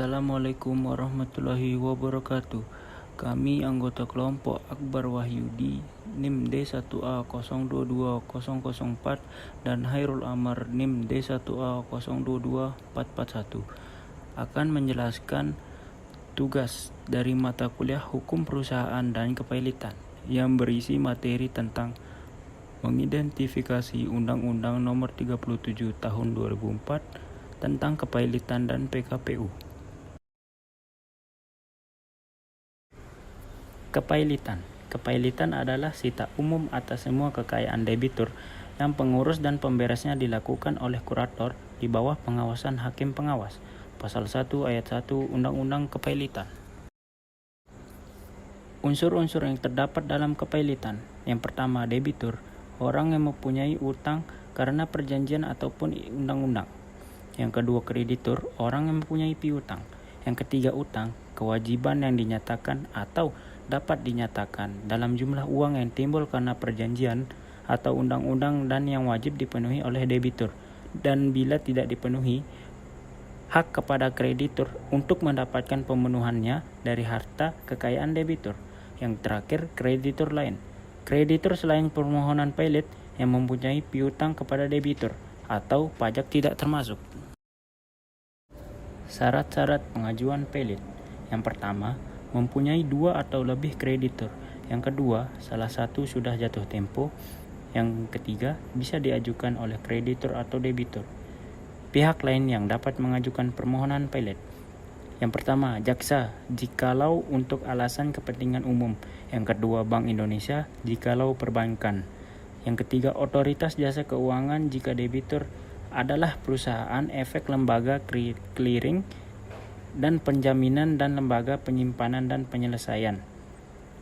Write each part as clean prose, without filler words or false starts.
Assalamualaikum warahmatullahi wabarakatuh. Kami anggota kelompok Akbar Wahyudi NIM D1A022004 dan Hairul Amar NIM D1A022441 akan menjelaskan tugas dari mata kuliah Hukum Perusahaan dan Kepailitan yang berisi materi tentang mengidentifikasi Undang-Undang Nomor 37 Tahun 2004 tentang kepailitan dan PKPU. Kepailitan adalah sita umum atas semua kekayaan debitur yang pengurus dan pemberesnya dilakukan oleh kurator di bawah pengawasan hakim pengawas. Pasal 1 ayat 1 Undang-Undang Kepailitan. Unsur-unsur yang terdapat dalam kepailitan. Yang pertama, debitur, orang yang mempunyai utang karena perjanjian ataupun undang-undang. Yang kedua, kreditur, orang yang mempunyai piutang. Yang ketiga, utang, kewajiban yang dinyatakan atau dapat dinyatakan dalam jumlah uang yang timbul karena perjanjian atau undang-undang dan yang wajib dipenuhi oleh debitur. Dan bila tidak dipenuhi, hak kepada kreditur untuk mendapatkan pemenuhannya dari harta kekayaan debitur. Yang terakhir, kreditur lain. Kreditur selain permohonan pailit yang mempunyai piutang kepada debitur atau pajak tidak termasuk. Syarat-syarat pengajuan pailit. Yang pertama, mempunyai 2 atau lebih kreditur. Yang kedua, salah satu sudah jatuh tempo. Yang ketiga, bisa diajukan oleh kreditur atau debitur. Pihak lain yang dapat mengajukan permohonan pailit. Yang pertama, jaksa jikalau untuk alasan kepentingan umum. Yang kedua, Bank Indonesia jikalau perbankan. Yang ketiga, otoritas jasa keuangan jika debitur adalah perusahaan, efek lembaga clearing dan penjaminan dan lembaga penyimpanan dan penyelesaian.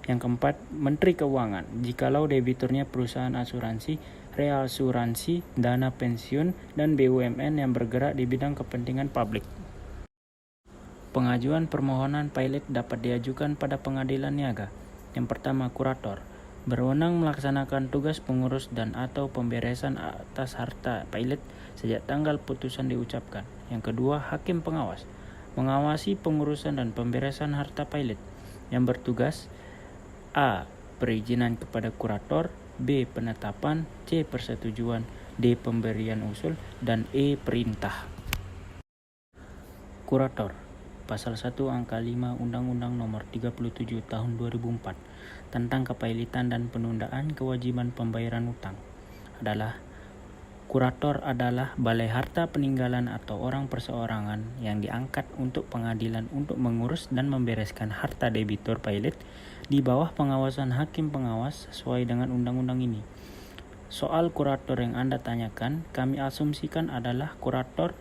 Yang keempat, Menteri Keuangan jikalau debiturnya perusahaan asuransi, reasuransi, dana pensiun, dan BUMN yang bergerak di bidang kepentingan publik. Pengajuan permohonan pailit dapat diajukan pada pengadilan niaga. Yang pertama, kurator, berwenang melaksanakan tugas pengurus dan atau pemberesan atas harta pailit sejak tanggal putusan diucapkan. Yang kedua, hakim pengawas, mengawasi pengurusan dan pemberesan harta pailit yang bertugas A. Perizinan kepada kurator, B. Penetapan, C. Persetujuan, D. Pemberian usul, dan E. Perintah. Kurator. Pasal 1 Angka 5 Undang-Undang Nomor 37 Tahun 2004 tentang kepailitan dan penundaan kewajiban pembayaran utang adalah kurator adalah balai harta peninggalan atau orang perseorangan yang diangkat untuk pengadilan untuk mengurus dan membereskan harta debitur pailit di bawah pengawasan hakim pengawas sesuai dengan undang-undang ini. Soal kurator yang Anda tanyakan, kami asumsikan adalah kurator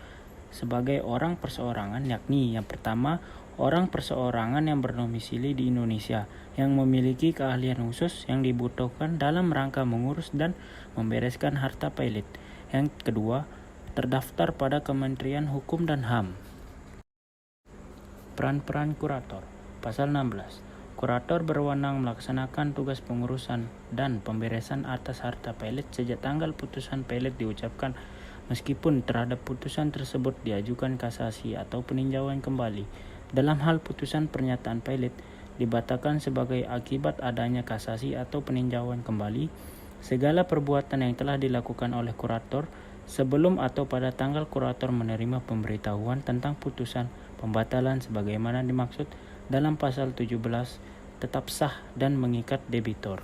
sebagai orang perseorangan, yakni yang pertama, orang perseorangan yang berdomisili di Indonesia yang memiliki keahlian khusus yang dibutuhkan dalam rangka mengurus dan membereskan harta pailit. Yang kedua, terdaftar pada Kementerian Hukum dan HAM. Peran-peran kurator. Pasal 16. Kurator berwenang melaksanakan tugas pengurusan dan pemberesan atas harta pailit sejak tanggal putusan pailit diucapkan, meskipun terhadap putusan tersebut diajukan kasasi atau peninjauan kembali. Dalam hal putusan pernyataan pailit dibatalkan sebagai akibat adanya kasasi atau peninjauan kembali, segala perbuatan yang telah dilakukan oleh kurator sebelum atau pada tanggal kurator menerima pemberitahuan tentang putusan pembatalan sebagaimana dimaksud dalam pasal 17 tetap sah dan mengikat debitur.